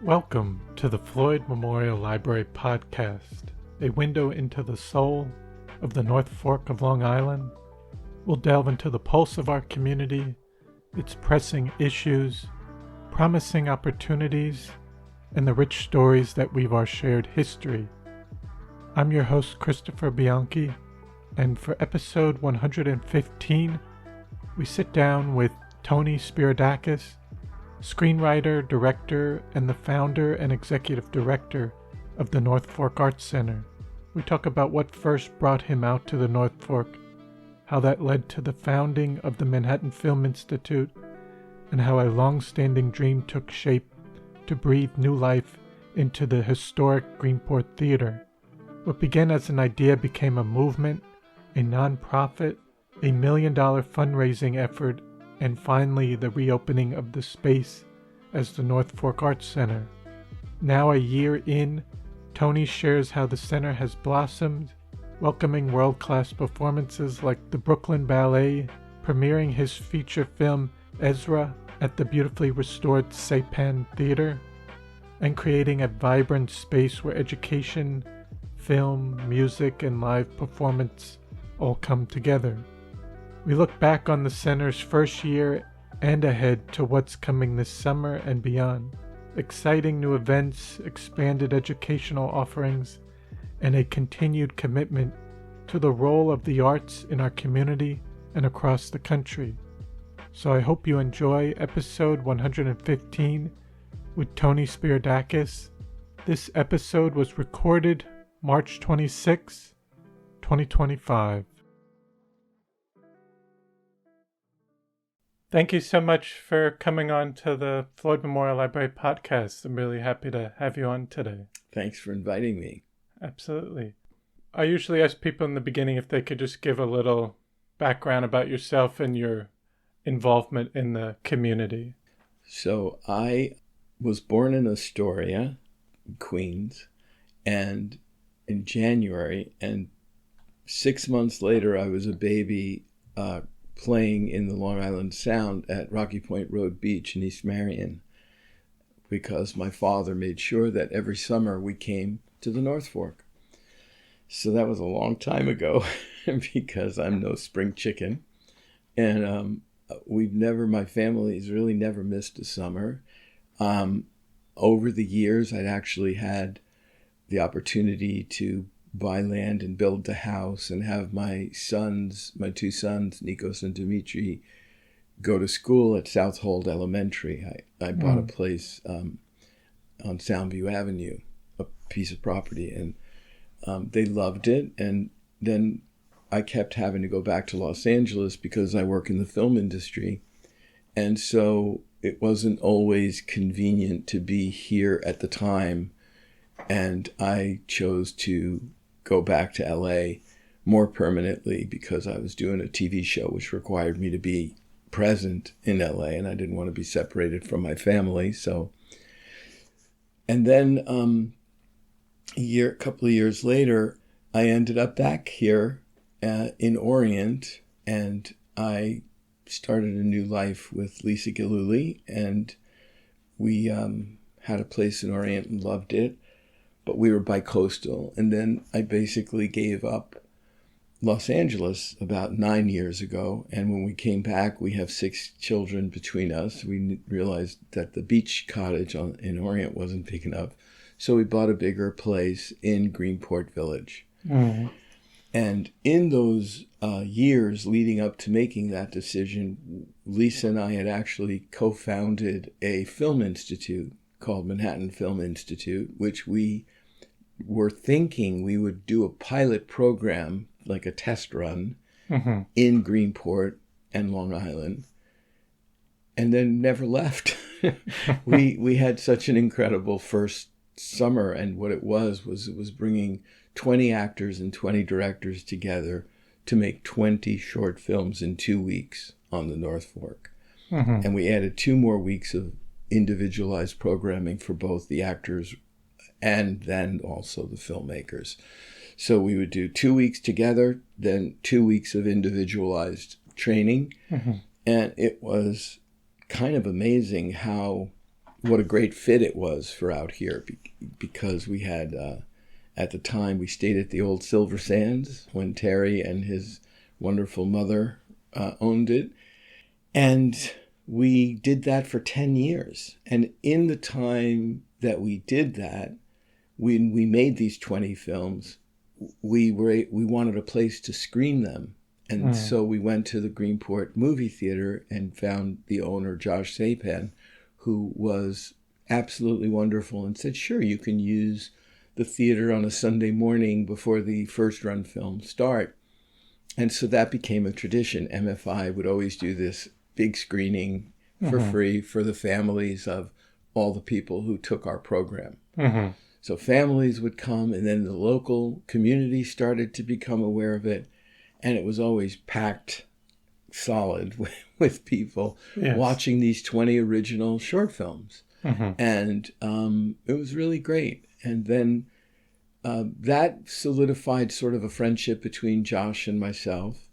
Welcome to the Floyd Memorial Library podcast, a window into the soul of the North Fork of Long Island. We'll delve into the pulse of our community, its pressing issues, promising opportunities, and the rich stories that weave our shared history. I'm your host, Christopher Bianchi, and for episode 115, we sit down with Tony Spiridakis, screenwriter, director, and the founder and executive director of the North Fork Arts Center. We talk about what first brought him out to the North Fork, how that led to the founding of the Manhattan Film Institute, and how a long-standing dream took shape to breathe new life into the historic Greenport Theatre. What began as an idea became a movement, a nonprofit, a $1 million fundraising effort, and finally the reopening of the space as the North Fork Arts Center. Now a year in, Tony shares how the center has blossomed, welcoming world-class performances like the Brooklyn Ballet, premiering his feature film Ezra at the beautifully restored Sapan Theatre, and creating a vibrant space where education, film, music, and live performance all come together. We look back on the center's first year and ahead to what's coming this summer and beyond. Exciting new events, expanded educational offerings, and a continued commitment to the role of the arts in our community and across the country. So I hope you enjoy episode 115 with Tony Spiridakis. This episode was recorded March 26, 2025. Thank you so much for coming on to the Floyd Memorial Library podcast. I'm really happy to have you on today. Thanks for inviting me. Absolutely. I usually ask people in the beginning if they could just give a little background about yourself and your involvement in the community. So I was born in Astoria, Queens, and in January, and 6 months later I was a baby playing in the Long Island Sound at Rocky Point Road Beach in East Marion, because my father made sure that every summer we came to the North Fork. So that was a long time ago because I'm no spring chicken. And my family's really never missed a summer. Over the years, I'd actually had the opportunity to buy land and build the house and have my two sons, Nikos and Dimitri, go to school at Southold Elementary. I bought a place on Soundview Avenue, a piece of property, and they loved it. And then I kept having to go back to Los Angeles because I work in the film industry. And so it wasn't always convenient to be here at the time. And I chose to go back to LA more permanently because I was doing a TV show which required me to be present in LA, and I didn't want to be separated from my family. So, and then a couple of years later, I ended up back here in Orient, and I started a new life with Lisa Gillooly, and we had a place in Orient and loved it. But we were bi-coastal. And then I basically gave up Los Angeles about 9 years ago. And when we came back, we have 6 children between us. We realized that the beach cottage in Orient wasn't big enough. So we bought a bigger place in Greenport Village. Mm-hmm. And in those years leading up to making that decision, Lisa and I had actually co-founded a film institute called Manhattan Film Institute, which we were thinking we would do a pilot program, like a test run, in Greenport and Long Island, and then never left. We had such an incredible first summer, and what it was bringing 20 actors and 20 directors together to make 20 short films in 2 weeks on the North Fork. And we added 2 more weeks of individualized programming for both the actors and then also the filmmakers. So we would do 2 weeks together, then 2 weeks of individualized training. And it was kind of amazing what a great fit it was for out here, because we had, at the time, we stayed at the old Silver Sands when Terry and his wonderful mother owned it. And we did that for 10 years. And in the time that we did that, when we made these 20 films, we wanted a place to screen them. And so we went to the Greenport movie theater and found the owner, Josh Sapan, who was absolutely wonderful, and said, sure, you can use the theater on a Sunday morning before the first run films start. And so that became a tradition. MFI would always do this big screening for free for the families of all the people who took our program. So families would come, and then the local community started to become aware of it. And it was always packed solid with people watching these 20 original short films. And it was really great. And then that solidified sort of a friendship between Josh and myself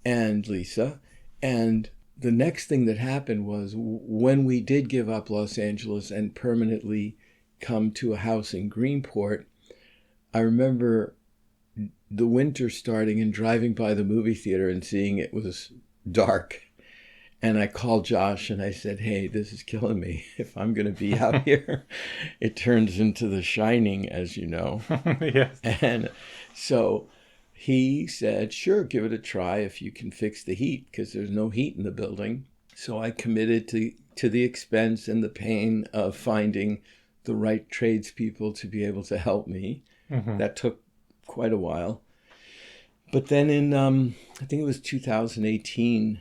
and Lisa. And the next thing that happened was when we did give up Los Angeles and permanently come to a house in Greenport, I remember the winter starting and driving by the movie theater and seeing it was dark. And I called Josh and I said, hey, this is killing me. If I'm going to be out here, it turns into The Shining, as you know. Yes. And so he said, sure, give it a try if you can fix the heat, because there's no heat in the building. So I committed to the expense and the pain of finding the right tradespeople to be able to help me. That took quite a while. But then in, I think it was 2018,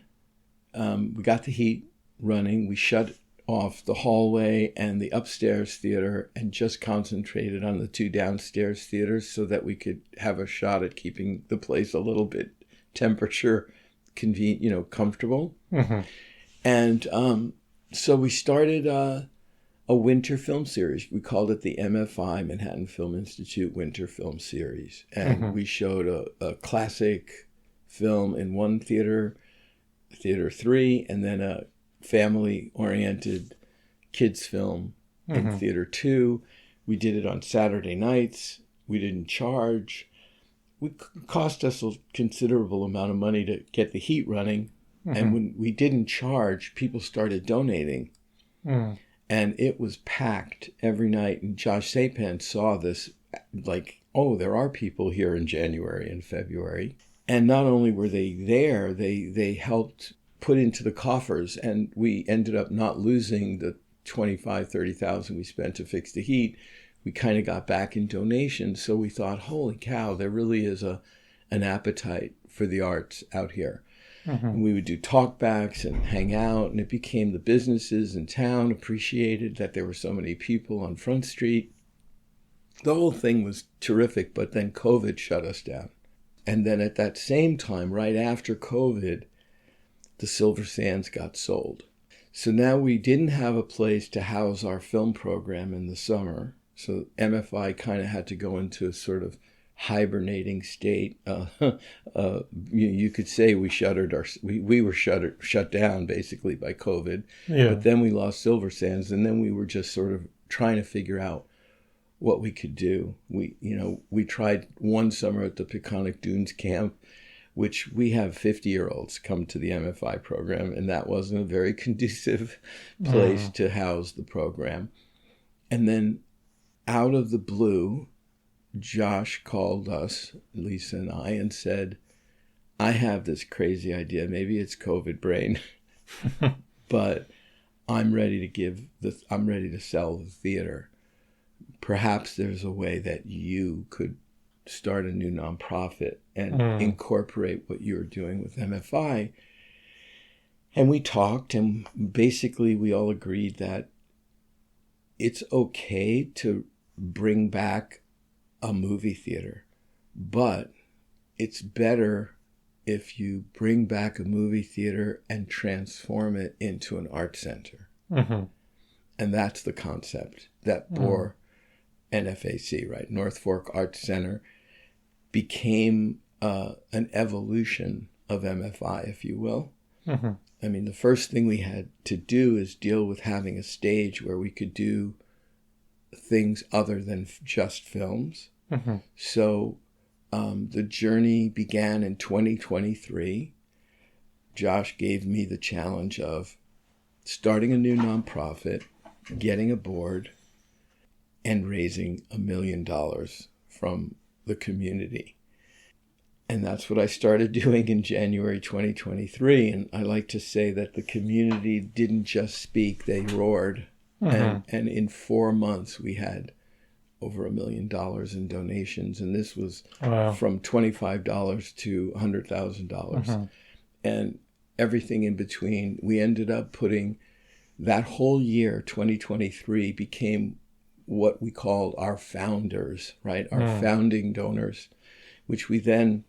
we got the heat running. We shut off the hallway and the upstairs theater and just concentrated on the two downstairs theaters so that we could have a shot at keeping the place a little bit temperature comfortable. And so we started a winter film series. We called it the MFI, Manhattan Film Institute Winter Film Series. And we showed a classic film in one theater, Theater 3, and then a family-oriented kids film in Theater 2. We did it on Saturday nights. We didn't charge. It cost us a considerable amount of money to get the heat running. And when we didn't charge, people started donating. And it was packed every night. And Josh Sapan saw this, like, oh, there are people here in January and February. And not only were they there, they helped put into the coffers. And we ended up not losing the $25,000, $30,000 we spent to fix the heat. We kind of got back in donations. So we thought, holy cow, there really is an appetite for the arts out here. And we would do talkbacks and hang out, and it became the businesses in town appreciated that there were so many people on Front Street. The whole thing was terrific, but then COVID shut us down. And then at that same time, right after COVID, the Silver Sands got sold. So now we didn't have a place to house our film program in the summer. So MFI kind of had to go into a sort of hibernating state. You could say we were shut down basically by COVID. But then we lost Silver Sands, and then we were just sort of trying to figure out what we could do. We tried one summer at the Peconic Dunes camp, which we have 50-year-olds come to the MFI program, and that wasn't a very conducive place to house the program. And then out of the blue, Josh called us, Lisa and I, and said, I have this crazy idea. Maybe it's COVID brain, but I'm ready to sell the theater. Perhaps there's a way that you could start a new nonprofit and incorporate what you're doing with MFI. And we talked, and basically we all agreed that it's okay to bring back a movie theater, but it's better if you bring back a movie theater and transform it into an art center. And that's the concept that bore NFAC, right? North Fork Arts Center, became an evolution of MFI, if you will. Mm-hmm. I mean, the first thing we had to do is deal with having a stage where we could do things other than just films. Mm-hmm. So the journey began in 2023. Josh gave me the challenge of starting a new nonprofit, getting a board, and raising $1 million from the community. And that's what I started doing in January 2023. And I like to say that the community didn't just speak, they roared. Mm-hmm. And in 4 months, we had over $1 million in donations. And this was from $25 to $100,000. Mm-hmm. And everything in between. We ended up putting that whole year, 2023, became what we called our founders, right? Our founding donors, which we then,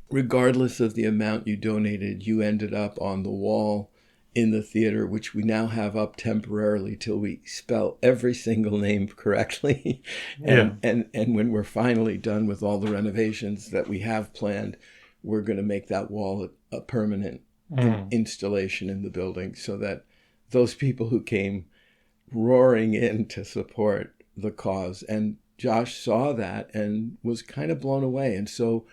regardless of the amount you donated, you ended up on the wall in the theater, which we now have up temporarily till we spell every single name correctly. And when we're finally done with all the renovations that we have planned, we're going to make that wall a permanent installation in the building, so that those people who came roaring in to support the cause. And Josh saw that and was kind of blown away. And so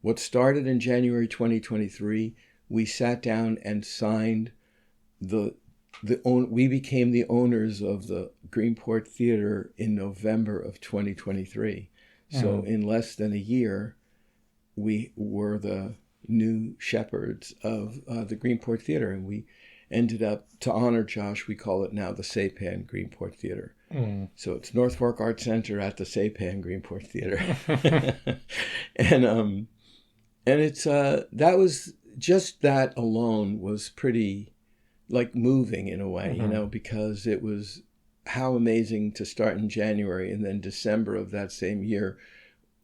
what started in January 2023, we sat down and signed we became the owners of the Greenport Theatre in November of 2023. So in less than a year, we were the new shepherds of the Greenport Theatre. And we ended up, to honor Josh, we call it now the Sapan Greenport Theatre. So it's North Fork Arts Center at the Sapan Greenport Theatre. And it's that was just, that alone was pretty like moving in a way, you know, because it was how amazing to start in January, and then December of that same year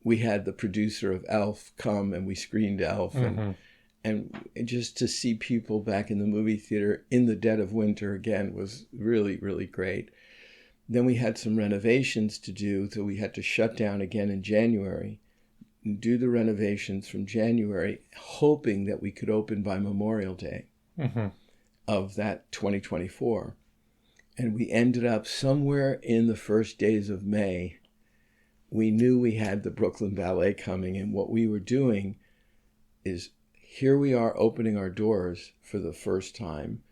we had the producer of Elf come and we screened Elf. And just to see people back in the movie theater in the dead of winter again was really, really great. Then we had some renovations to do, so we had to shut down again in January, and do the renovations from January, hoping that we could open by Memorial Day of that 2024. And we ended up somewhere in the first days of May. We knew we had the Brooklyn Ballet coming, and what we were doing is, here we are opening our doors for the first time,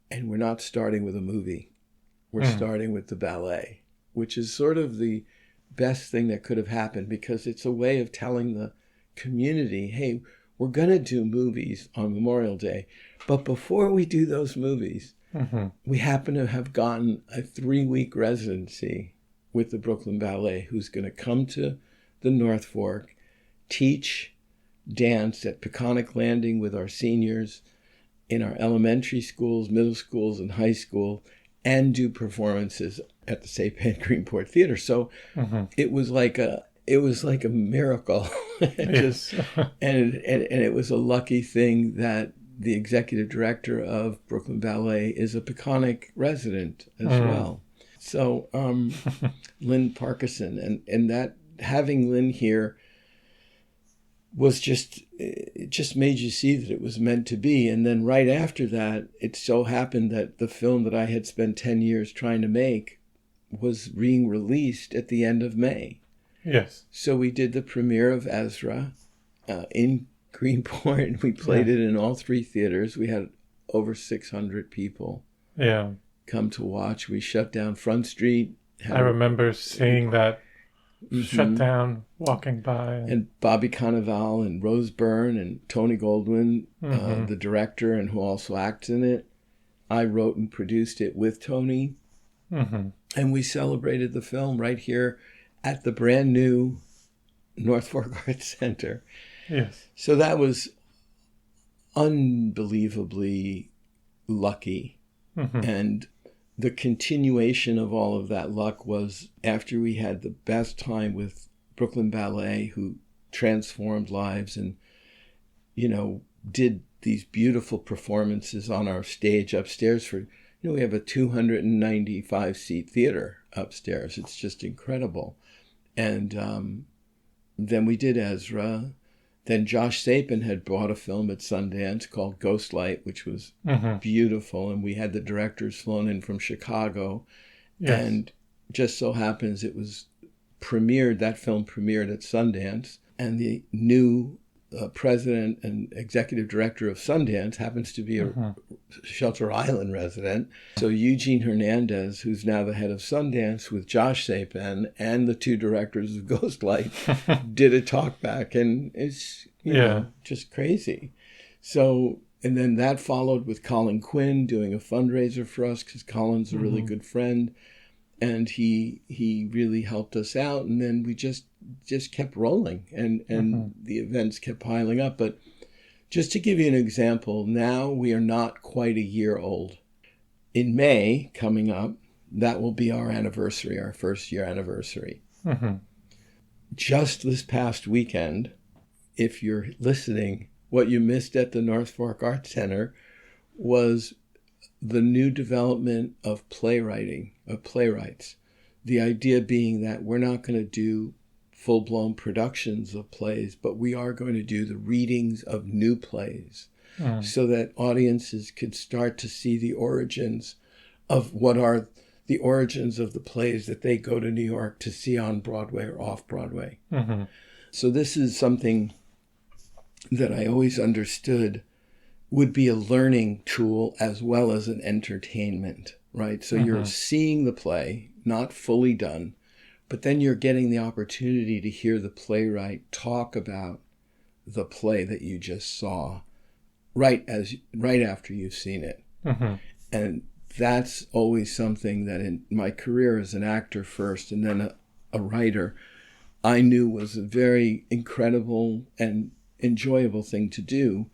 and we're not starting with a movie. We're starting with the ballet, which is sort of the best thing that could have happened, because it's a way of telling the community, hey, we're going to do movies on Memorial Day, but before we do those movies, we happen to have gotten a 3-week residency with the Brooklyn Ballet, who's going to come to the North Fork, teach dance at Peconic Landing with our seniors in our elementary schools, middle schools, and high school, and do performances at the Sapan Greenport Theatre. So it was like a miracle. Just, and it was a lucky thing that the executive director of Brooklyn Ballet is a Peconic resident as well. So Lynn Parkinson, and that having Lynn here was it just made you see that it was meant to be. And then right after that, it so happened that the film that I had spent 10 years trying to make was being released at the end of May. Yes. So we did the premiere of Ezra in Greenport. We played it in all 3 theaters. We had over 600 people come to watch. We shut down Front Street. I remember seeing that shut down, walking by. And Bobby Cannavale and Rose Byrne and Tony Goldwyn, the director, and who also acts in it. I wrote and produced it with Tony. And we celebrated the film right here at the brand new North Fork Arts Center. Yes. So that was unbelievably lucky. And the continuation of all of that luck was after we had the best time with Brooklyn Ballet, who transformed lives and, did these beautiful performances on our stage upstairs for, we have a 295-seat theater upstairs. It's just incredible. And then we did Ezra. Then Josh Sapan had bought a film at Sundance called Ghostlight, which was beautiful. And we had the directors flown in from Chicago. Yes. And just so happens it was that film premiered at Sundance. And the new president and executive director of Sundance happens to be a Shelter Island resident. So Eugene Hernandez, who's now the head of Sundance, with Josh Sapan and the two directors of Ghostlight, did a talk back, and it's you know, just crazy. So, and then that followed with Colin Quinn doing a fundraiser for us, because Colin's a really good friend, and he really helped us out. And then we just kept rolling, and the events kept piling up. But just to give you an example, now we are not quite a year old. In May, coming up, that will be our anniversary, our first year anniversary. Just this past weekend, if you're listening, what you missed at the North Fork Arts Center was the new development of playwriting, of playwrights. The idea being that we're not going to do full-blown productions of plays, but we are going to do the readings of new plays so that audiences could start to see the origins of what are the origins of the plays that they go to New York to see on Broadway or off Broadway. So this is something that I always understood would be a learning tool as well as an entertainment, right? So you're seeing the play, not fully done, but then you're getting the opportunity to hear the playwright talk about the play that you just saw right after you've seen it. And that's always something that in my career as an actor first and then a writer, I knew was a very incredible and enjoyable thing to do.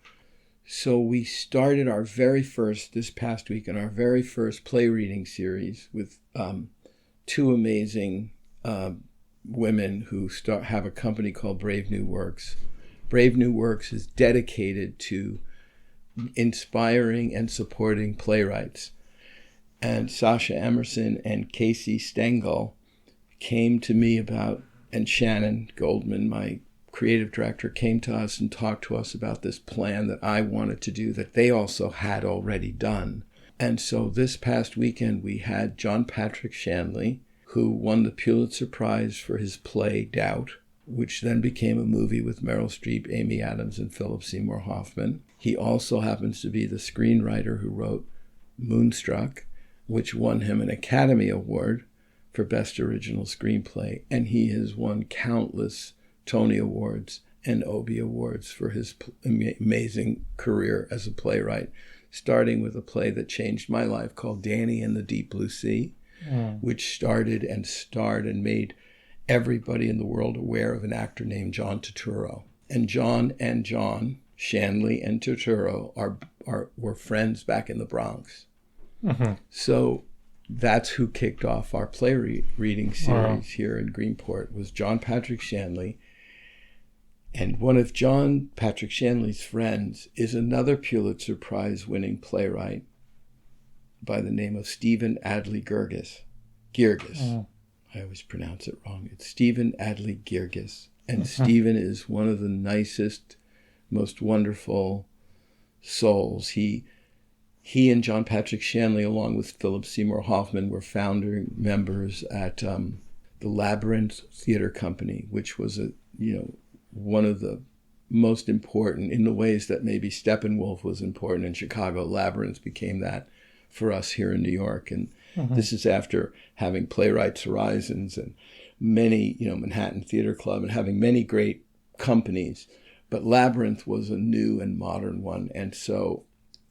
So we started this past weekend, our very first play reading series with two amazing women who have a company called Brave New Works. Brave New Works is dedicated to inspiring and supporting playwrights. And Sasha Emerson and Casey Stengel came to me and Shannon Goldman, my creative director, came to us and talked to us about this plan that I wanted to do that they also had already done. And so this past weekend we had John Patrick Shanley, who won the Pulitzer Prize for his play Doubt, which then became a movie with Meryl Streep, Amy Adams, and Philip Seymour Hoffman. He also happens to be the screenwriter who wrote Moonstruck, which won him an Academy Award for Best Original Screenplay. And he has won countless Tony Awards and Obie Awards for his amazing career as a playwright, starting with a play that changed my life called Danny and the Deep Blue Sea, which started and starred and made everybody in the world aware of an actor named John Turturro. And John Shanley and Turturro were friends back in the Bronx. So that's who kicked off our play reading series here in Greenport, was John Patrick Shanley. And one of John Patrick Shanley's friends is another Pulitzer Prize winning playwright by the name of Stephen Adly Girgis. I always pronounce it wrong. It's Stephen Adly Girgis. And Stephen is one of the nicest, most wonderful souls. He and John Patrick Shanley, along with Philip Seymour Hoffman, were founding members at the Labyrinth Theatre Company, which was one of the most important, in the ways that maybe Steppenwolf was important in Chicago. Labyrinth became that for us here in New York. And this is after having Playwrights Horizons and many, Manhattan Theater Club, and having many great companies. But Labyrinth was a new and modern one. And so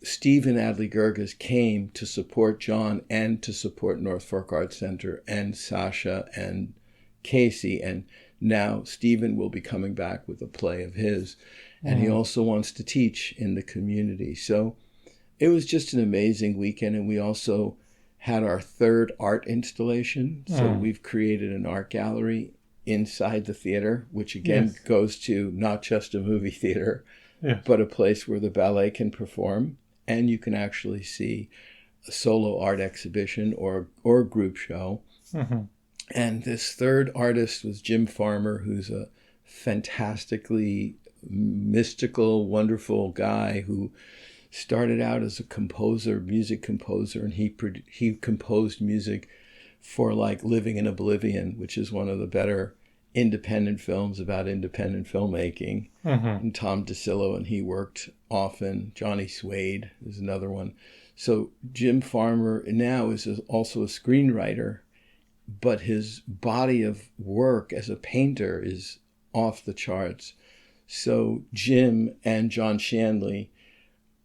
Stephen Adly Girgis came to support John and to support North Fork Arts Center and Sasha and Casey. And now Stephen will be coming back with a play of his. And he also wants to teach in the community. So it was just an amazing weekend. And we also had our third art installation. So we've created an art gallery inside the theater, which again goes to not just a movie theater, but a place where the ballet can perform. And you can actually see a solo art exhibition or group show. And this third artist was Jim Farmer, who's a fantastically mystical, wonderful guy who started out as a composer, music composer, and he composed music for like Living in Oblivion, which is one of the better independent films about independent filmmaking. And Tom DeCillo and he worked often. Johnny Suede is another one. So Jim Farmer now is also a screenwriter, but his body of work as a painter is off the charts. So Jim and John Shanley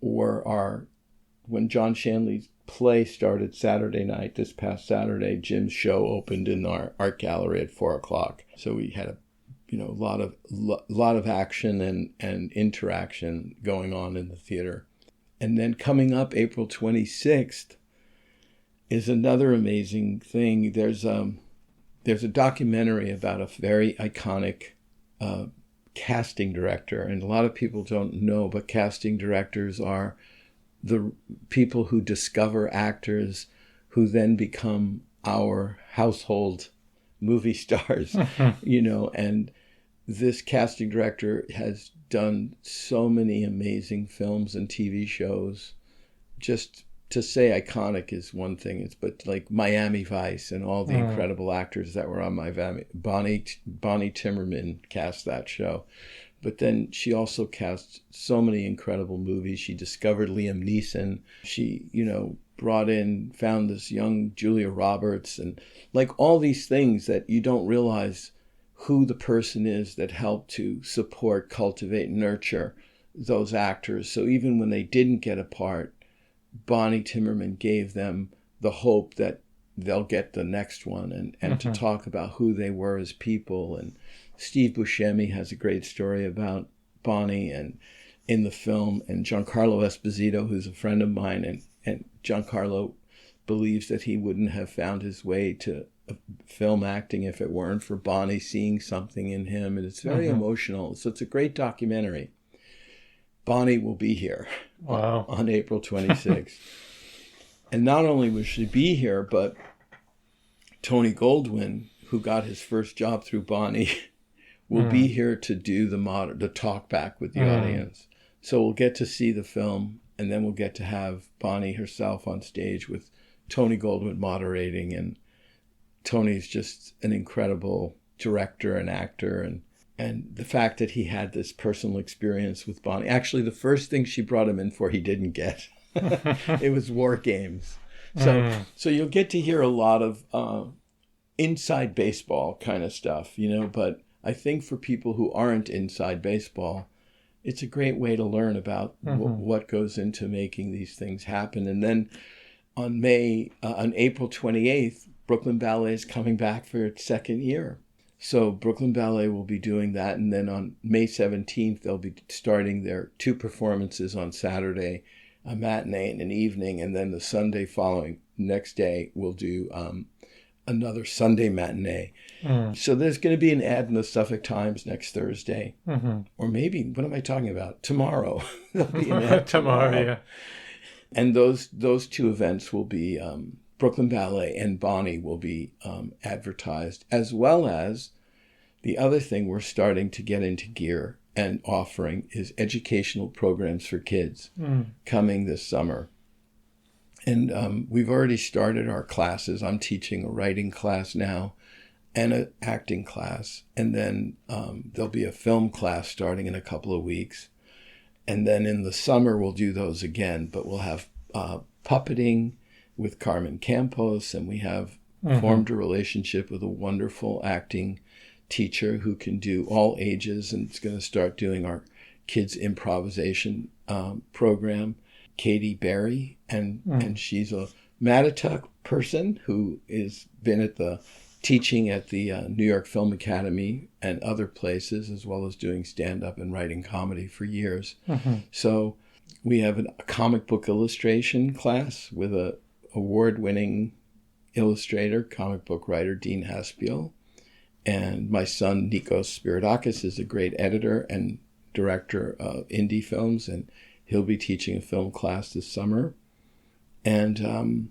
when John Shanley's play started Saturday night, this past Saturday, Jim's show opened in our art gallery at 4:00. So we had a lot of action and interaction going on in the theater. And then coming up April 26th is another amazing thing. There's a documentary about a very iconic casting director, and a lot of people don't know, but casting directors are the people who discover actors who then become our household movie stars, and this casting director has done so many amazing films and TV shows. Just to say iconic is one thing, but like Miami Vice and all the incredible actors that were on Bonnie Timmerman cast that show. But then she also cast so many incredible movies. She discovered Liam Neeson. She, found this young Julia Roberts, and like all these things that you don't realize who the person is that helped to support, cultivate, nurture those actors. So even when they didn't get a part, Bonnie Timmerman gave them the hope that they'll get the next one, and to talk about who they were as people. And Steve Buscemi has a great story about Bonnie and in the film, and Giancarlo Esposito, who's a friend of mine, and Giancarlo believes that he wouldn't have found his way to film acting if it weren't for Bonnie seeing something in him, and it's very emotional. So it's a great documentary. Bonnie will be here on April 26th. And not only will she be here, but Tony Goldwyn, who got his first job through Bonnie, will be here to do the talk back with the audience. So we'll get to see the film, and then we'll get to have Bonnie herself on stage with Tony Goldwyn moderating. And Tony's just an incredible director and actor, and the fact that he had this personal experience with Bonnie. Actually, the first thing she brought him in for, he didn't get. It was War Games. So you'll get to hear a lot of inside baseball kind of stuff, but I think for people who aren't inside baseball, it's a great way to learn about what goes into making these things happen. And then on April 28th, Brooklyn Ballet is coming back for its second year. So Brooklyn Ballet will be doing that. And then on May 17th, they'll be starting their 2 performances on Saturday, a matinee and an evening. And then the Sunday following, next day, we'll do another Sunday matinee. So there's going to be an ad in the Suffolk Times next Thursday. Or maybe, what am I talking about? Tomorrow. There'll be an ad tomorrow. Yeah. And those 2 events will be... Brooklyn Ballet and Bonnie will be advertised, as well as the other thing we're starting to get into gear and offering is educational programs for kids coming this summer. And we've already started our classes. I'm teaching a writing class now and an acting class. And then there'll be a film class starting in a couple of weeks. And then in the summer, we'll do those again, but we'll have puppeting with Carmen Campos, and we have formed a relationship with a wonderful acting teacher who can do all ages, and it's going to start doing our kids improvisation program, Katie Berry, and she's a Mattituck person who has been teaching at the New York Film Academy and other places, as well as doing stand-up and writing comedy for years. So we have a comic book illustration class with a award-winning illustrator, comic book writer, Dean Haspiel. And my son, Nikos Spiridakis, is a great editor and director of indie films, and he'll be teaching a film class this summer. and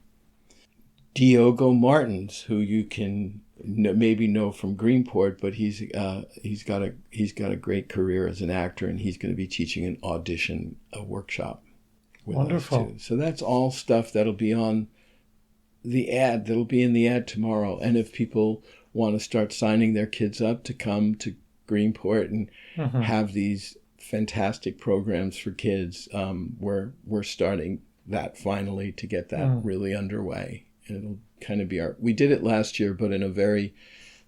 Diogo Martins, who you can maybe know from Greenport, but he's got a great career as an actor, and he's going to be teaching an audition workshop with Wonderful. us too. So that's all stuff that'll be on the ad. That'll be in the ad tomorrow. And if people want to start signing their kids up to come to Greenport and have these fantastic programs for kids, we're starting that finally to get that really underway. And it'll kind of be we did it last year, but in a very,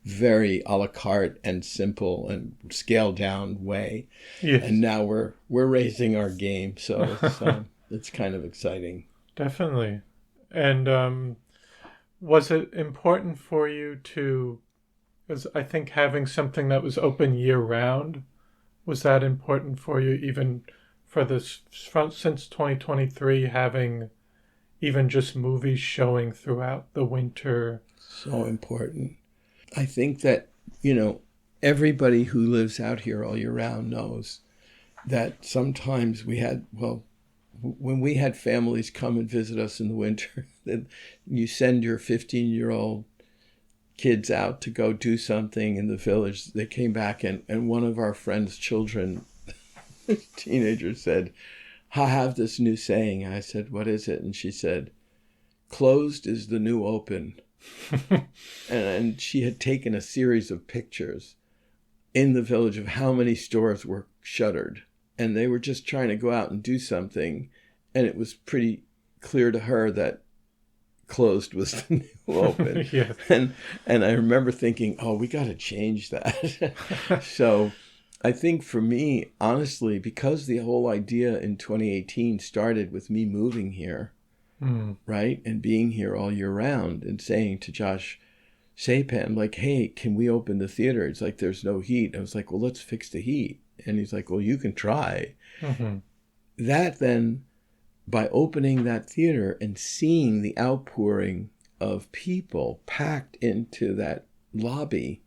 very a la carte and simple and scaled down way. Yes. And now we're raising our game. So it's kind of exciting. Definitely. And was it important for you to, because I think having something that was open year round, was that important for you even for this, since 2023, having even just movies showing throughout the winter? So important. I think that, everybody who lives out here all year round knows that sometimes when we had families come and visit us in the winter, then you send your 15-year-old kids out to go do something in the village. They came back and one of our friend's children, teenager, said, I have this new saying. I said, what is it? And she said, closed is the new open. and she had taken a series of pictures in the village of how many stores were shuttered. And they were just trying to go out and do something. And it was pretty clear to her that closed was the new open. Yes. And I remember thinking, we got to change that. So I think for me, honestly, because the whole idea in 2018 started with me moving here, right? And being here all year round and saying to Josh Sapan, like, hey, can we open the theater? It's like, there's no heat. I was like, well, let's fix the heat. And he's like, well, you can try. That then, by opening that theater and seeing the outpouring of people packed into that lobby,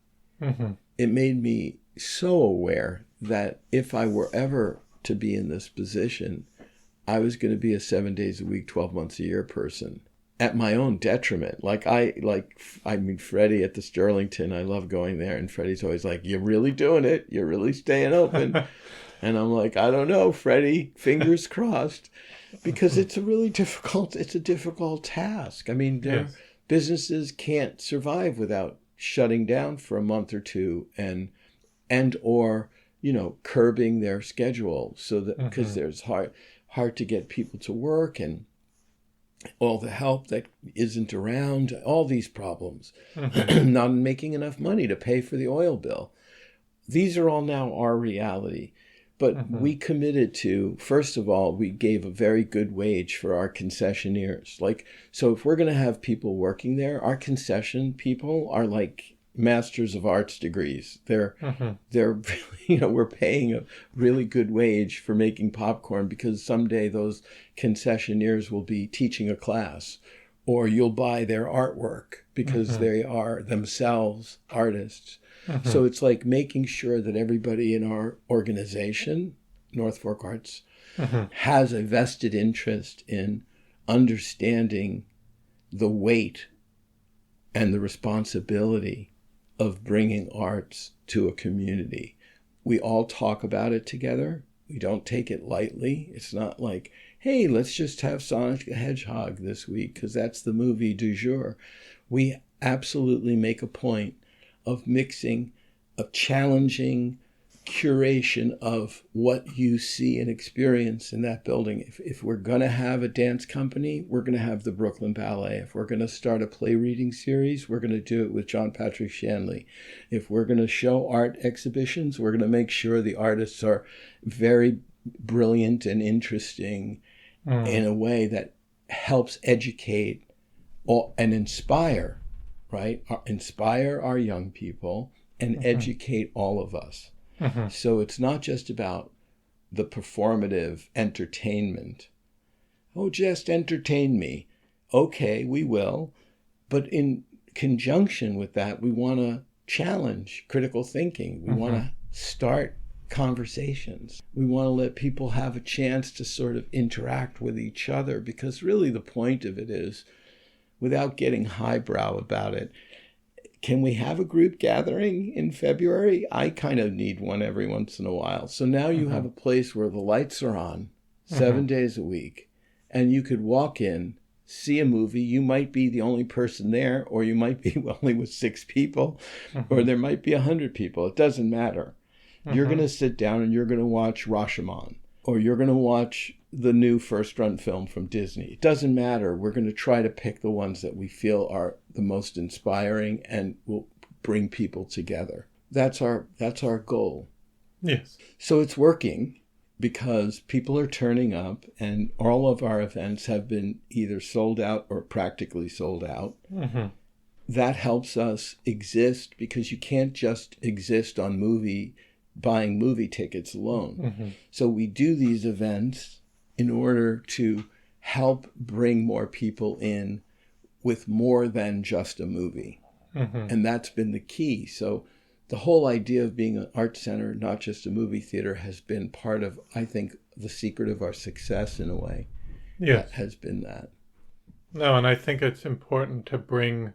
it made me so aware that if I were ever to be in this position, I was going to be a 7 days a week, 12 months a year person at my own detriment. Freddie at the Sterlington, I love going there. And Freddie's always like, you're really doing it. You're really staying open. And I'm like, I don't know, Freddie, fingers crossed, because it's a difficult task. I mean, Yes. businesses can't survive without shutting down for a month or two or curbing their schedule, so that because there's hard to get people to work and all the help that isn't around, all these problems, not making enough money to pay for the oil bill. These are all now our reality. But we committed to, first of all, we gave a very good wage for our concessionaires. So if we're going to have people working there, our concession people are like Masters of Arts degrees. They're really, we're paying a really good wage for making popcorn, because someday those concessionaires will be teaching a class, or you'll buy their artwork because they are themselves artists. So it's like making sure that everybody in our organization, North Fork Arts, has a vested interest in understanding the weight and the responsibility of bringing arts to a community. We all talk about it together. We don't take it lightly. It's not like, hey, let's just have Sonic the Hedgehog this week because that's the movie du jour. We absolutely make a point of mixing a challenging curation of what you see and experience in that building. If we're going to have a dance company, we're going to have the Brooklyn Ballet. If we're going to start a play reading series, we're going to do it with John Patrick Shanley. If we're going to show art exhibitions, we're going to make sure the artists are very brilliant and interesting in a way that helps educate and inspire, right? Inspire our young people and educate all of us. So it's not just about the performative entertainment. Oh, just entertain me. Okay, we will. But in conjunction with that, we want to challenge critical thinking. We want to start conversations. We want to let people have a chance to sort of interact with each other, because really the point of it is, without getting highbrow about it, can we have a group gathering in February? I kind of need one every once in a while. So now you have a place where the lights are on 7 days a week, and you could walk in, see a movie. You might be the only person there, or you might be only with 6 people, or there might be 100 people. It doesn't matter. You're going to sit down and you're going to watch Rashomon, or you're going to watch the new first-run film from Disney. It doesn't matter. We're going to try to pick the ones that we feel are the most inspiring and will bring people together. That's our goal. Yes. So it's working, because people are turning up, and all of our events have been either sold out or practically sold out. That helps us exist, because you can't just exist on buying movie tickets alone. So we do these events in order to help bring more people in with more than just a movie. And that's been the key. So the whole idea of being an art center, not just a movie theater, has been part of, I think, the secret of our success in a way. Yes. Has been that. No, and I think it's important to bring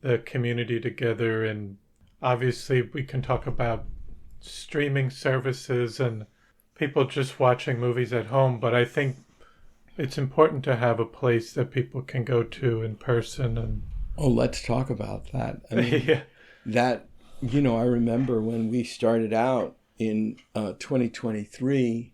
the community together. And obviously we can talk about streaming services and people just watching movies at home, but I think it's important to have a place that people can go to in person. And let's talk about that. I mean, that, I remember when we started out in 2023,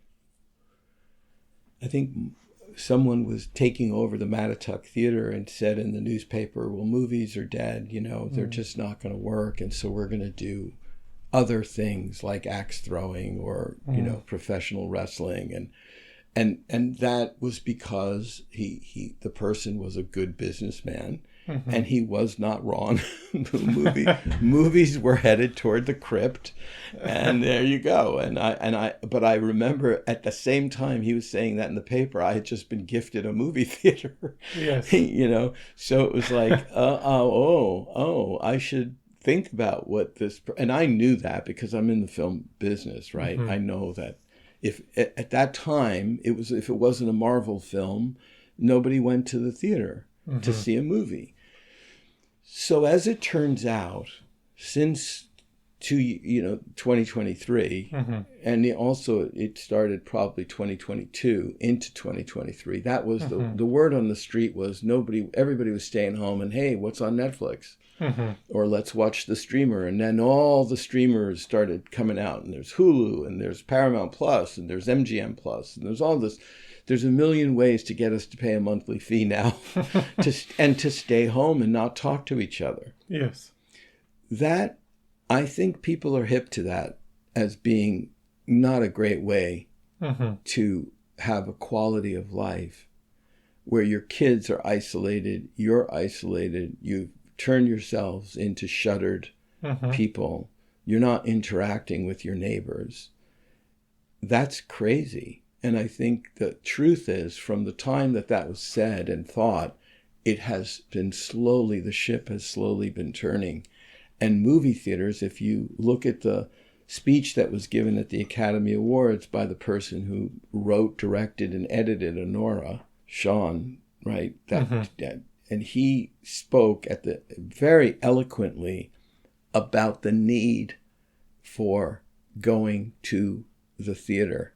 I think someone was taking over the Mattituck Theater and said in the newspaper, well, movies are dead, they're just not going to work, and so we're going to do other things like axe throwing or professional wrestling, and that was because the person was a good businessman, and he was not wrong. Movies were headed toward the crypt, and there you go. But I remember at the same time he was saying that in the paper, I had just been gifted a movie theater. Yes. So it was like I should think about what this, and I knew that because I'm in the film business, right? I know that if at that time if it wasn't a Marvel film, nobody went to the theater to see a movie. So as it turns out, since 2023, and also it started probably 2022 into 2023. That was the word on the street was everybody was staying home, and hey, what's on Netflix? Or let's watch the streamer. And then all the streamers started coming out, and there's Hulu, and there's Paramount Plus, and there's MGM Plus, and there's all this. There's a million ways to get us to pay a monthly fee now to stay home and not talk to each other. Yes. That, I think people are hip to that as being not a great way to have a quality of life where your kids are isolated, you're isolated, you turn yourselves into shuttered people, you're not interacting with your neighbors. That's crazy. And I think the truth is, from the time that was said and thought, it has been the ship has slowly been turning. And movie theaters, if you look at the speech that was given at the Academy Awards by the person who wrote, directed, and edited Anora, Sean, right? And he spoke very eloquently about the need for going to the theater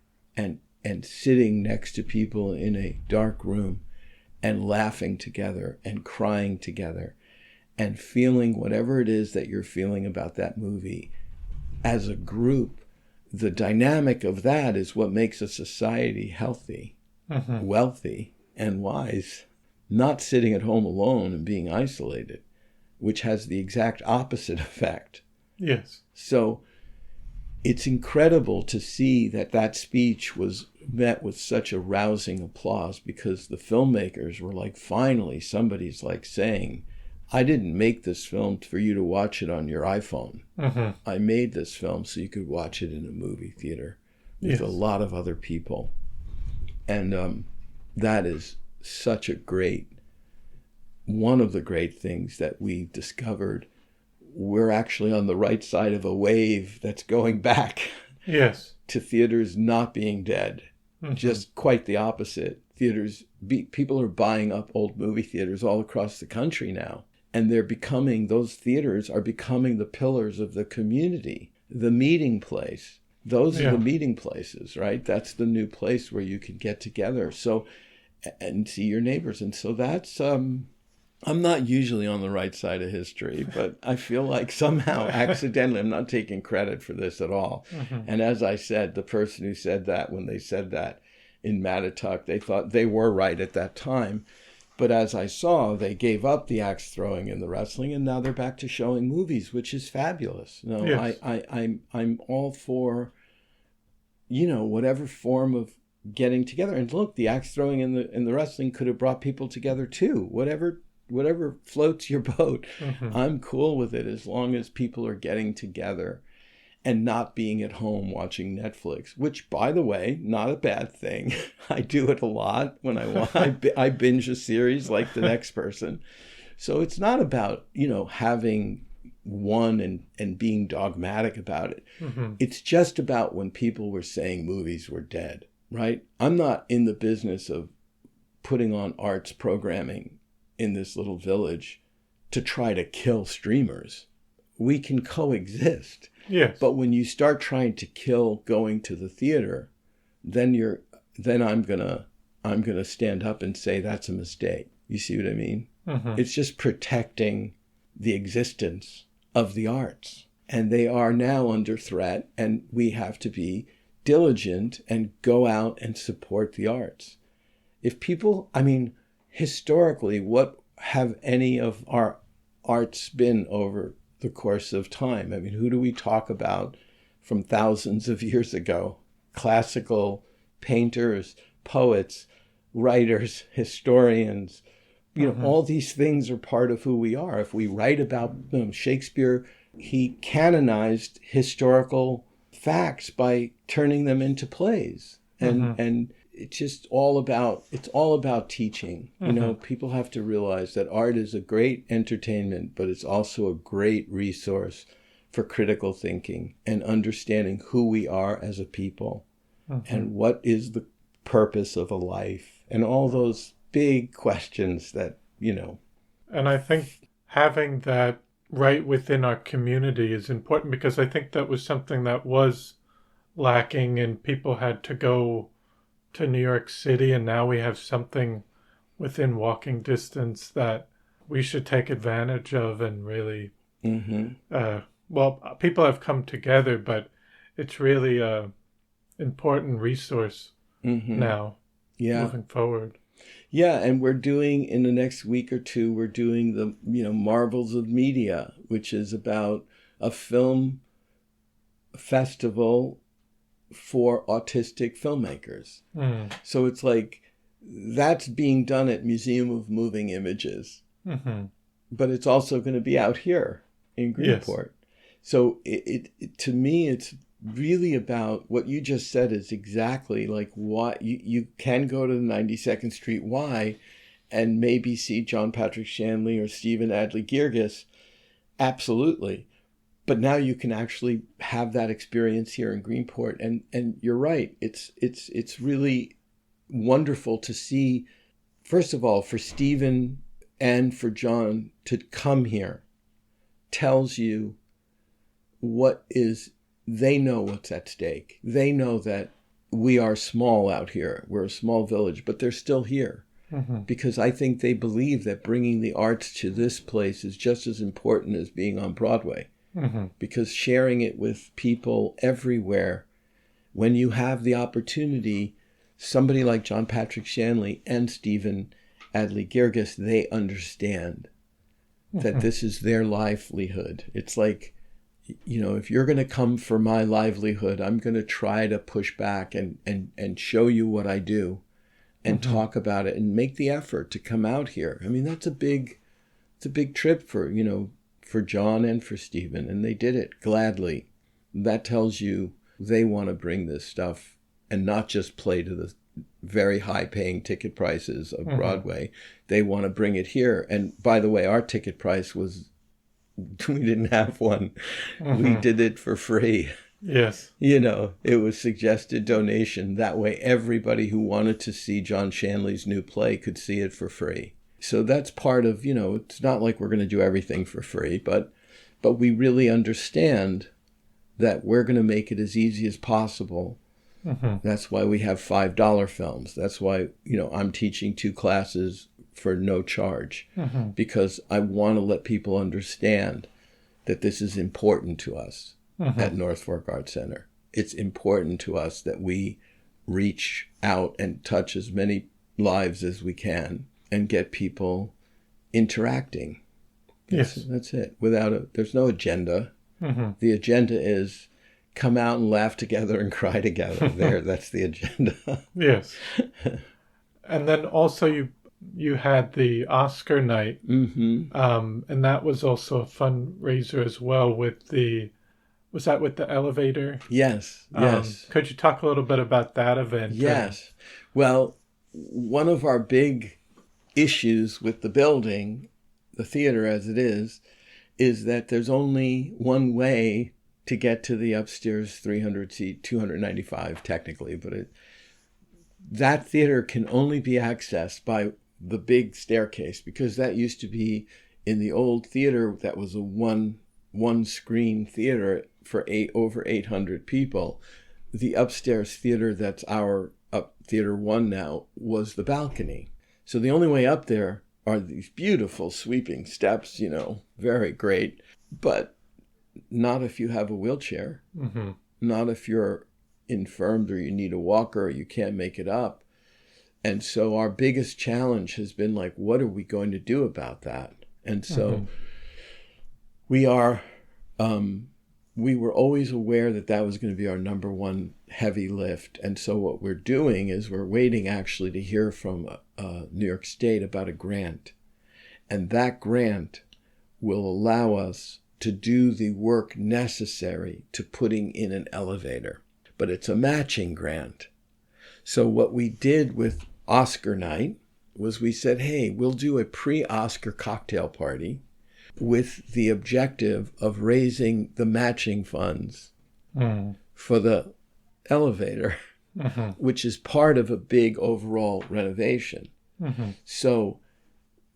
and sitting next to people in a dark room and laughing together and crying together and feeling whatever it is that you're feeling about that movie as a group. The dynamic of that is what makes a society healthy, wealthy, and wise. Not sitting at home alone and being isolated, which has the exact opposite effect. Yes. So it's incredible to see that speech was met with such a rousing applause, because the filmmakers were like, finally, somebody's like saying, I didn't make this film for you to watch it on your iPhone. I made this film so you could watch it in a movie theater with a lot of other people. And that is such one of the great things that we discovered. We're actually on the right side of a wave that's going back Yes. to theaters not being dead. Mm-hmm. Just quite the opposite. People are buying up old movie theaters all across the country now. And those theaters are becoming the pillars of the community, the meeting place. Those are the meeting places, right? That's the new place where you can get together and see your neighbors. And so that's, I'm not usually on the right side of history, but I feel like somehow accidentally, I'm not taking credit for this at all. Mm-hmm. And as I said, the person who said that, when they said that in Mattituck, they thought they were right at that time. But as I saw, they gave up the axe throwing and the wrestling, and now they're back to showing movies, which is fabulous. No, yes. I'm all for, whatever form of getting together. And look, the axe throwing and the wrestling could have brought people together too. Whatever floats your boat, mm-hmm. I'm cool with it as long as people are getting together and not being at home watching Netflix, which, by the way, not a bad thing. I do it a lot when I binge a series like the next person. So it's not about, having one and being dogmatic about it. Mm-hmm. It's just about when people were saying movies were dead, right? I'm not in the business of putting on arts programming in this little village to try to kill streamers. We can coexist. Yes. But when you start trying to kill going to the theater, then I'm gonna stand up and say that's a mistake. You see what I mean? Mm-hmm. It's just protecting the existence of the arts. And they are now under threat, and we have to be diligent and go out and support the arts. Historically, what have any of our arts been over the course of time? Who do we talk about from thousands of years ago? Classical painters, poets, writers, historians. Mm-hmm. All these things are part of who we are. If we write about them, Shakespeare, he canonized historical facts by turning them into plays. And it's just all about teaching. Mm-hmm. People have to realize that art is a great entertainment, but it's also a great resource for critical thinking and understanding who we are as a people, mm-hmm. and what is the purpose of a life, and all those big questions that. And I think having that right within our community is important, because I think that was something that was lacking, and people had to go to New York City, and now we have something within walking distance that we should take advantage of and really, mm-hmm. People have come together, but it's really a important resource mm-hmm. now, moving forward. Yeah, and we're doing, in the next week or two, we're doing the, Marvels of Media, which is about a film festival for autistic filmmakers. Mm. So it's like, that's being done at Museum of Moving Images. Mm-hmm. But it's also going to be out here in Greenport. Yes. So it to me, it's really about what you just said is exactly like what you can go to the 92nd Street Y and maybe see John Patrick Shanley or Stephen Adly Guirgis. Absolutely. But now you can actually have that experience here in Greenport. And you're right. It's really wonderful to see, first of all, for Stephen and for John to come here tells you they know what's at stake. They know that we are small out here. We're a small village, but they're still here. Mm-hmm. Because I think they believe that bringing the arts to this place is just as important as being on Broadway. Mm-hmm. Because sharing it with people everywhere, when you have the opportunity, somebody like John Patrick Shanley and Stephen Adly Guirgis, they understand mm-hmm. that this is their livelihood. It's like, if you're going to come for my livelihood, I'm going to try to push back and show you what I do and mm-hmm. talk about it and make the effort to come out here. It's a big trip for John and for Stephen, and they did it gladly. That tells you they want to bring this stuff and not just play to the very high-paying ticket prices of mm-hmm. Broadway. They want to bring it here. And by the way, our ticket price was, we didn't have one. Mm-hmm. We did it for free. Yes. It was suggested donation. That way everybody who wanted to see John Shanley's new play could see it for free. So that's part of, it's not like we're going to do everything for free, but we really understand that we're going to make it as easy as possible. Mm-hmm. That's why we have $5 films. That's why, I'm teaching 2 classes for no charge, because I want to let people understand that this is important to us at North Fork Arts Center. It's important to us that we reach out and touch as many lives as we can and get people interacting. Yes. That's it. There's no agenda. Mm-hmm. The agenda is come out and laugh together and cry together. That's the agenda. Yes. And then also you had the Oscar night, and that was also a fundraiser as well was that with the elevator? Yes, yes. Could you talk a little bit about that event? Yes. Well, one of our big issues with the building, the theater as it is that there's only one way to get to the upstairs 300-seat, 295 technically, but that theater can only be accessed by the big staircase, because that used to be in the old theater that was a one screen theater for over 800 people. The upstairs theater that's our Theater 1 now was the balcony. So the only way up there are these beautiful sweeping steps, very great, but not if you have a wheelchair, not if you're infirmed or you need a walker or you can't make it up. And so our biggest challenge has been like, what are we going to do about that? And so we were always aware that was going to be our number one heavy lift. And so what we're doing is we're waiting actually to hear from New York State about a grant. And that grant will allow us to do the work necessary to putting in an elevator. But it's a matching grant. So what we did with Oscar night was we said, hey, we'll do a pre-Oscar cocktail party with the objective of raising the matching funds for the elevator, which is part of a big overall renovation. So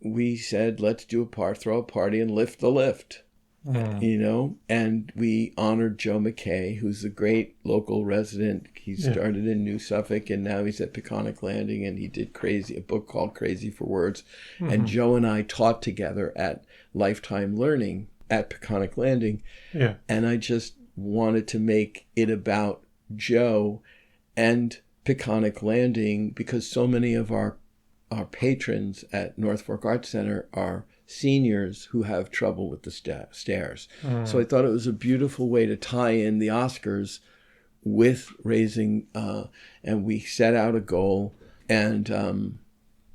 we said, let's throw a party and lift the lift, and we honored Joe McKay, who's a great local resident. He started in New Suffolk and now he's at Peconic Landing, and he did a book called Crazy for Words. And Joe and I taught together at Lifetime Learning at Peconic Landing. Yeah. And I just wanted to make it about Joe and Peconic Landing, because so many of our patrons at North Fork Arts Center are seniors who have trouble with the stairs. So I thought it was a beautiful way to tie in the Oscars with raising, and we set out a goal, and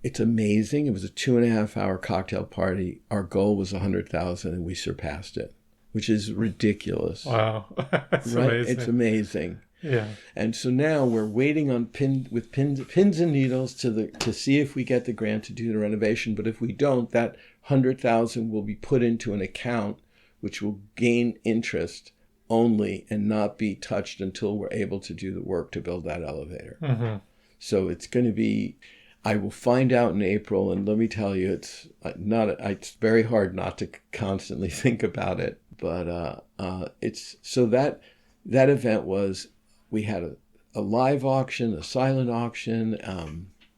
it's amazing. It was a 2.5-hour cocktail party. Our goal was 100,000 and we surpassed it, which is ridiculous. Wow. That's right? amazing. It's amazing. Yeah. And so now we're waiting on pins and needles to see if we get the grant to do the renovation. But if we don't, that 100,000 will be put into an account which will gain interest only and not be touched until we're able to do the work to build that elevator. So it's going to be, I will find out in April, and let me tell you, it's very hard not to constantly think about it. But it's so that event was, we had a live auction, a silent auction,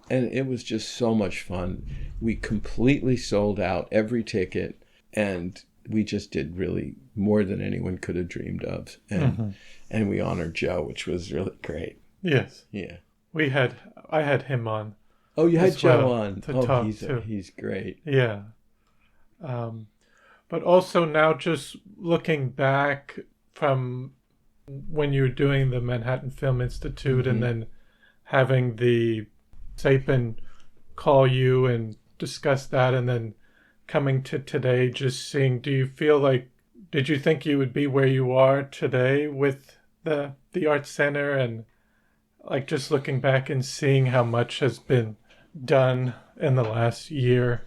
and it was just so much fun. We completely sold out every ticket, and we just did really more than anyone could have dreamed of. And we honored Joe, which was really great. Yes. Yeah. I had him on. Oh, you had Joe on. To talk to. He's great. Yeah. But also now just looking back from when you were doing the Manhattan Film Institute and then having the Sapan call you and discuss that, and then coming to today, just seeing, did you think you would be where you are today with the Arts Center, and like just looking back and seeing how much has been done in the last year?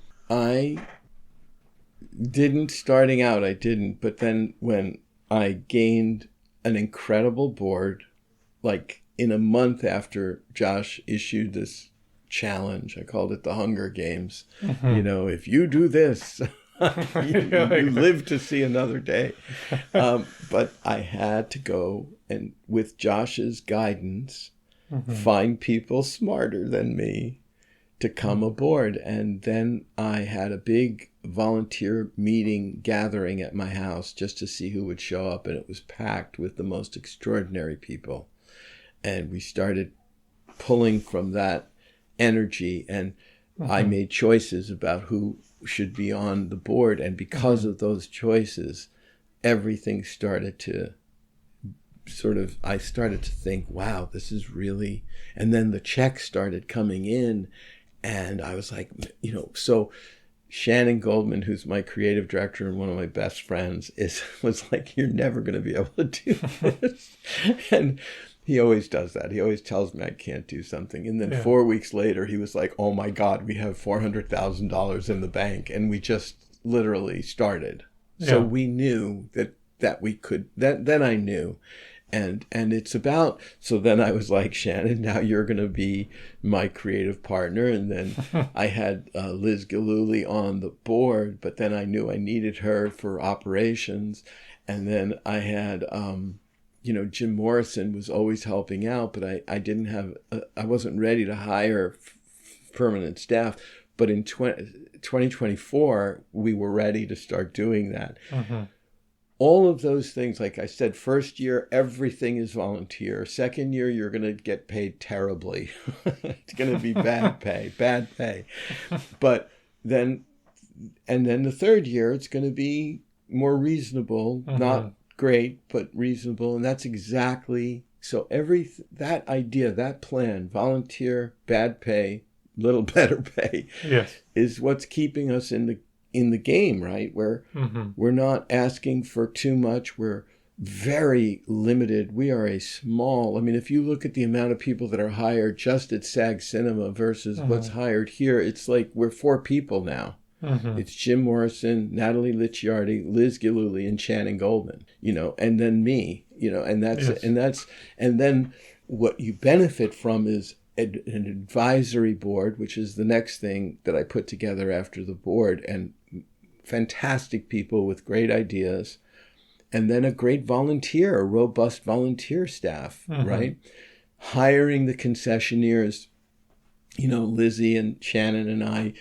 Starting out, I didn't. But then when I gained an incredible board. Like in a month after Josh issued this challenge, I called it the Hunger Games. You know, if you do this, you live to see another day. But I had to go and, with Josh's guidance, find people smarter than me to come aboard. And then I had a big volunteer meeting gathering at my house just to see who would show up. And it was packed with the most extraordinary people. And we started pulling from that energy. And I made choices about who should be on the board. And because of those choices, everything started to I started to think, wow, this is really, and then the checks started coming in. And I was like, so Shannon Goldman, who's my creative director and one of my best friends, was like, you're never going to be able to do this. And he always does that. He always tells me I can't do something. And then 4 weeks later, he was like, oh my God, we have $400,000 in the bank. And we just literally started. Yeah. So we knew that we could, then I knew. And it's about, so then I was like, Shannon, now you're going to be my creative partner. And then I had Liz Gillooly on the board, but then I knew I needed her for operations. And then I had, Jim Morrison was always helping out, but I didn't have, I wasn't ready to hire permanent staff. But in 2024, we were ready to start doing that. All of those things, like I said, first year, everything is volunteer. Second year, you're going to get paid terribly. It's going to be bad pay. But then the third year, it's going to be more reasonable, not great, but reasonable. And that's exactly, so that idea, that plan, volunteer, bad pay, little better pay, is what's keeping us in the game, right? Where we're not asking for too much. We're very limited. We are a small, if you look at the amount of people that are hired just at SAG Cinema versus what's hired here, it's like we're 4 people now. It's Jim Morrison, Natalie Licciardi, Liz Gillooly, and Shannon Goldman, and then me, and then what you benefit from is an advisory board, which is the next thing that I put together after the board, and fantastic people with great ideas, and then a robust volunteer staff, right? Hiring the concessionaires, Lizzie and Shannon and I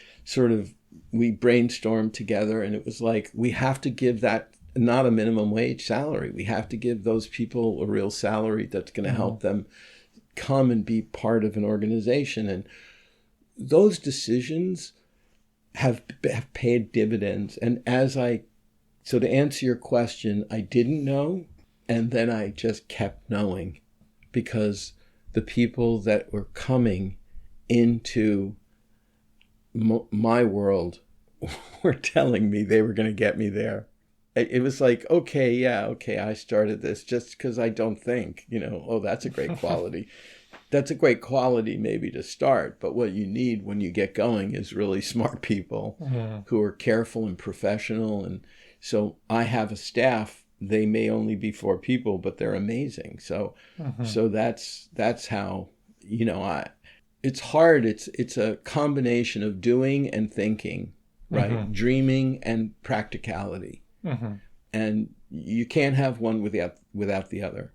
we brainstormed together, and it was like, we have to give that not a minimum wage salary. We have to give those people a real salary that's going to help them come and be part of an organization. And those decisions have paid dividends. And so to answer your question, I didn't know, and then I just kept knowing, because the people that were coming into my world were telling me they were going to get me there. It was like, okay, I started this just because I don't think, that's a great quality. That's a great quality maybe to start, but what you need when you get going is really smart people who are careful and professional. And so I have a staff. They may only be 4 people, but they're amazing. So that's how, it's hard. It's a combination of doing and thinking, right? Dreaming and practicality. And you can't have one without the other.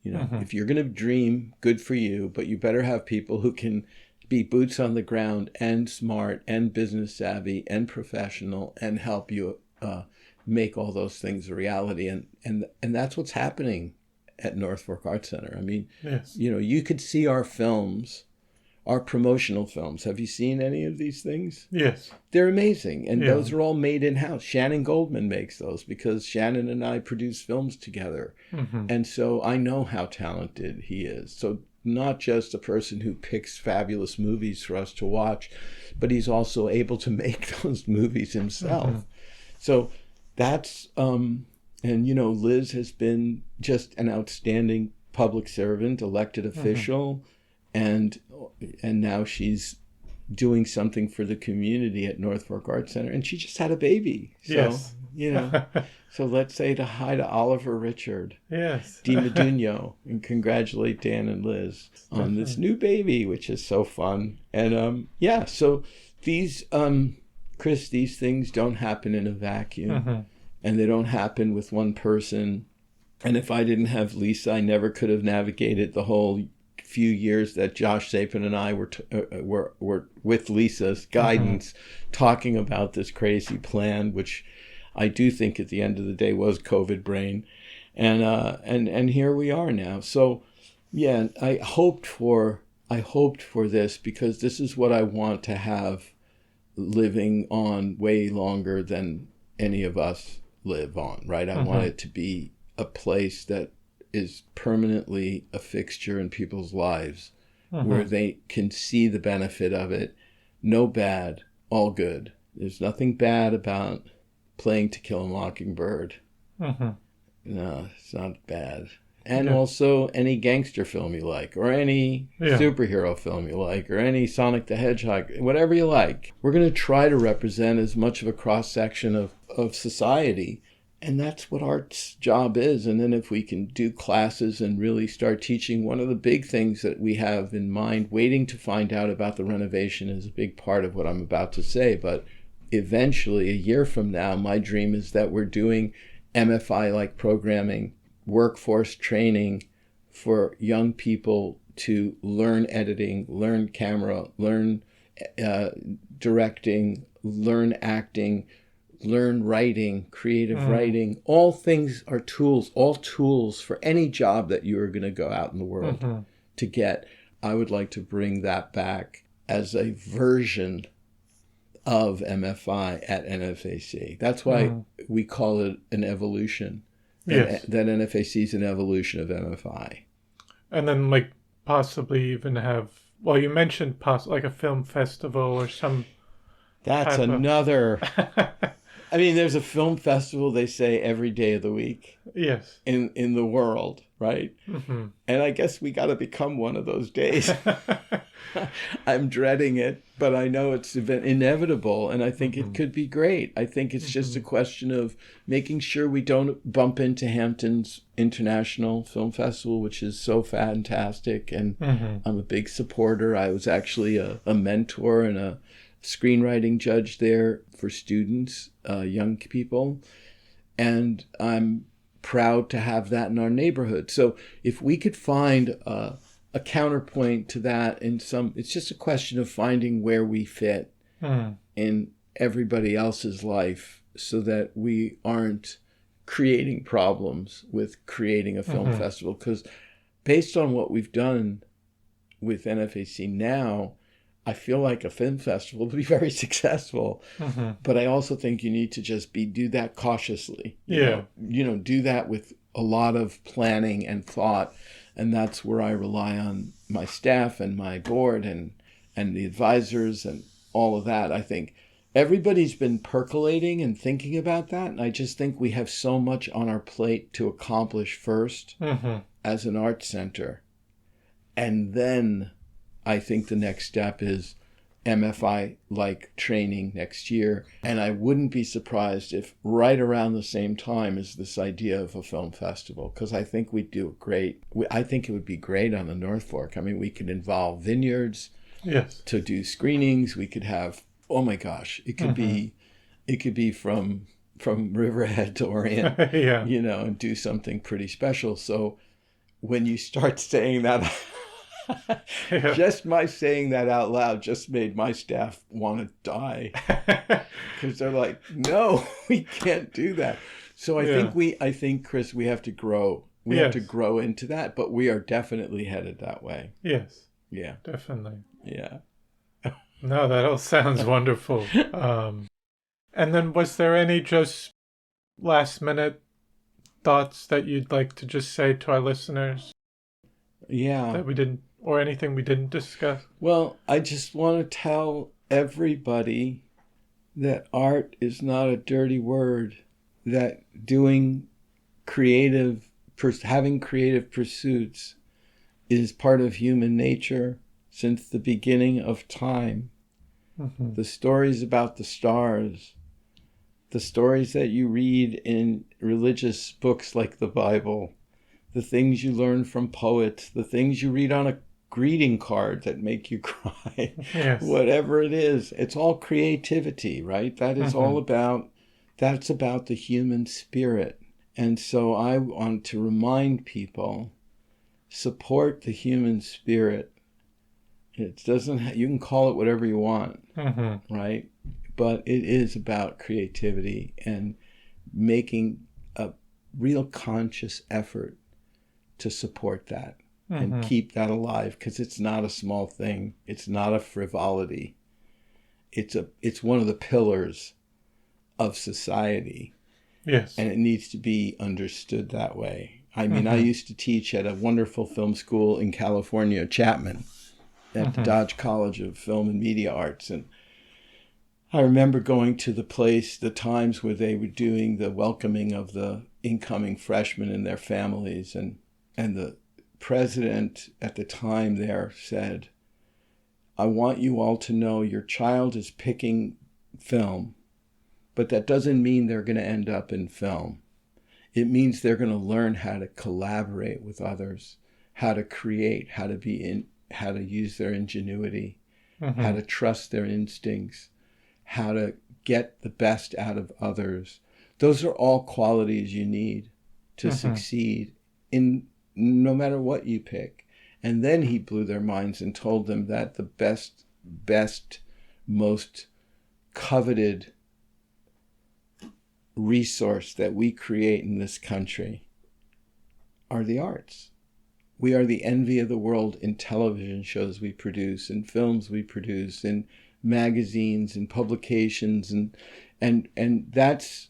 If you're going to dream, good for you, but you better have people who can be boots on the ground and smart and business savvy and professional and help you make all those things a reality. And that's what's happening at North Fork Arts Center. You could see our films, our promotional films. Have you seen any of these things? Yes. They're amazing. And those are all made in-house. Shannon Goldman makes those because Shannon and I produce films together. And so I know how talented he is. So not just a person who picks fabulous movies for us to watch, but he's also able to make those movies himself. So that's, Liz has been just an outstanding public servant, elected official, and now she's doing something for the community at North Fork Arts Center, and she just had a baby. So, you know. So let's say hi to Oliver Richard. Yes. Di Medugno, and congratulate Dan and Liz on this new baby, which is so fun. And so these, Chris, these things don't happen in a vacuum, and they don't happen with one person. And if I didn't have Lisa, I never could have navigated the whole few years that Josh Sapan and I were with Lisa's guidance, talking about this crazy plan, which I do think at the end of the day was COVID brain, and here we are now. So, yeah, I hoped for this, because this is what I want to have living on way longer than any of us live on, right? I want it to be a place that is permanently a fixture in people's lives, where they can see the benefit of it. No bad, all good. There's nothing bad about playing To Kill a Mockingbird. No, it's not bad. And also any gangster film you like, or any superhero film you like, or any Sonic the Hedgehog, whatever you like. We're going to try to represent as much of a cross-section of society. And that's what art's job is. And then if we can do classes and really start teaching, one of the big things that we have in mind, waiting to find out about the renovation is a big part of what I'm about to say. But eventually, a year from now, my dream is that we're doing MFI-like programming, workforce training for young people to learn editing, learn camera, learn directing, learn acting, learn writing, creative writing. All things are tools, all tools for any job that you are going to go out in the world to get. I would like to bring that back as a version of MFI at NFAC. That's why we call it an evolution. Yes. That NFAC is an evolution of MFI. And then, like, possibly even have, well, you mentioned like a film festival or some. That's another. I mean, there's a film festival, they say, every day of the week. Yes. In the world, right? And I guess we got to become one of those days. I'm dreading it, but I know it's inevitable, and I think it could be great. I think it's just a question of making sure we don't bump into Hampton's International Film Festival, which is so fantastic, and I'm a big supporter. I was actually a mentor and a screenwriting judge there for students, young people, and I'm proud to have that in our neighborhood. So if we could find a counterpoint to that it's just a question of finding where we fit in everybody else's life, so that we aren't creating problems with creating a film festival. Because based on what we've done with NFAC now, I feel like a film festival will be very successful, but I also think you need to just do that cautiously. You know, do that with a lot of planning and thought, and that's where I rely on my staff and my board and the advisors and all of that. I think everybody's been percolating and thinking about that, and I just think we have so much on our plate to accomplish first as an art center, and then I think the next step is MFI-like training next year. And I wouldn't be surprised if right around the same time as this idea of a film festival, because I think we'd do great. I think it would be great on the North Fork. I mean, we could involve vineyards to do screenings. We could have, oh my gosh, it could be from Riverhead to Orient, you know, and do something pretty special. So when you start saying that, just my saying that out loud just made my staff want to die, because they're like, no, we can't do that. So I think Chris, we have to grow. We have to grow into that, but we are definitely headed that way. Yes. Yeah. Definitely. Yeah. No, that all sounds wonderful. And then was there any just last minute thoughts that you'd like to just say to our listeners? Yeah. That we didn't, or anything we didn't discuss? Well, I just want to tell everybody that art is not a dirty word, that doing having creative pursuits is part of human nature since the beginning of time. The stories about the stars the stories that you read in religious books like the Bible, the things you learn from poets, the things you read on a greeting card that make you cry, Yes. whatever it is, it's all creativity, right? That is all about, that's about the human spirit. And so I want to remind people, support the human spirit. It doesn't, you can call it whatever you want, right? But it is about creativity and making a real conscious effort to support that and keep that alive, because it's not a small thing. It's not a frivolity. It's one of the pillars of society. Yes. And it needs to be understood that way. I mean, I used to teach at a wonderful film school in California, Chapman, at the Dodge College of Film and Media Arts. And I remember going to the times where they were doing the welcoming of the incoming freshmen and their families. And the president at the time there said, I want you all to know your child is picking film, but that doesn't mean they're going to end up in film. It means they're going to learn how to collaborate with others, how to create, how to use their ingenuity, how to trust their instincts, how to get the best out of others. Those are all qualities you need to succeed in no matter what you pick. And then he blew their minds and told them that the best, most coveted resource that we create in this country are the arts. We are the envy of the world in television shows we produce, in films we produce, in magazines and publications, and that's,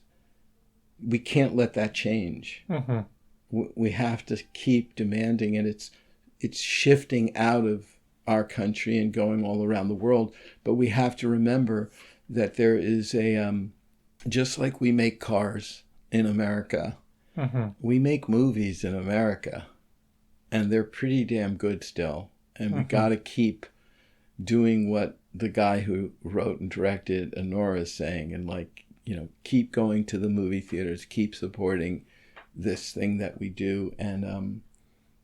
we can't let that change. We have to keep demanding, and it's shifting out of our country and going all around the world. But we have to remember that there is just like we make cars in America, we make movies in America, and they're pretty damn good still. And we got to keep doing what the guy who wrote and directed Honora is saying, and keep going to the movie theaters, keep supporting this thing that we do, and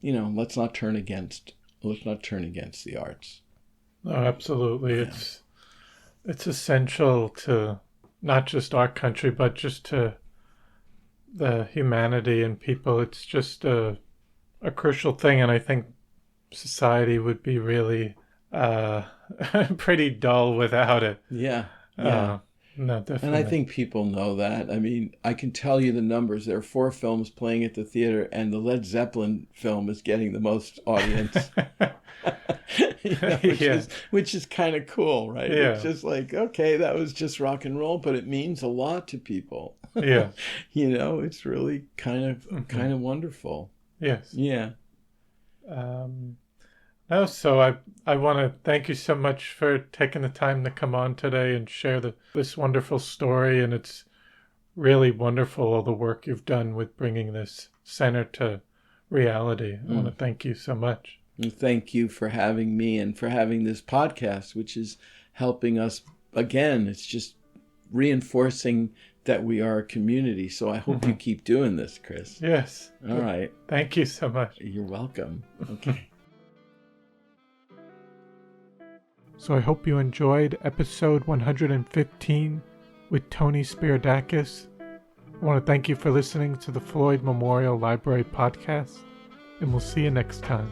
let's not turn against the arts. Oh, absolutely. Yeah. It's essential to not just our country, but just to the humanity and people. It's just a crucial thing, and I think society would be really pretty dull without it. Yeah. No, definitely. And I think people know that. I mean, I can tell you the numbers. There are 4 films playing at the theater, and the Led Zeppelin film is getting the most audience. Which is kind of cool, right? Yeah. It's just like, okay, that was just rock and roll, but it means a lot to people. Yeah. It's really kind of wonderful. Yes. Yeah. So I want to thank you so much for taking the time to come on today and share this wonderful story. And it's really wonderful, all the work you've done with bringing this center to reality. I want to thank you so much. And thank you for having me and for having this podcast, which is helping us. Again, it's just reinforcing that we are a community. So I hope you keep doing this, Chris. Yes. All right. Thank you so much. You're welcome. Okay. So I hope you enjoyed episode 115 with Tony Spiridakis. I want to thank you for listening to the Floyd Memorial Library podcast, and we'll see you next time.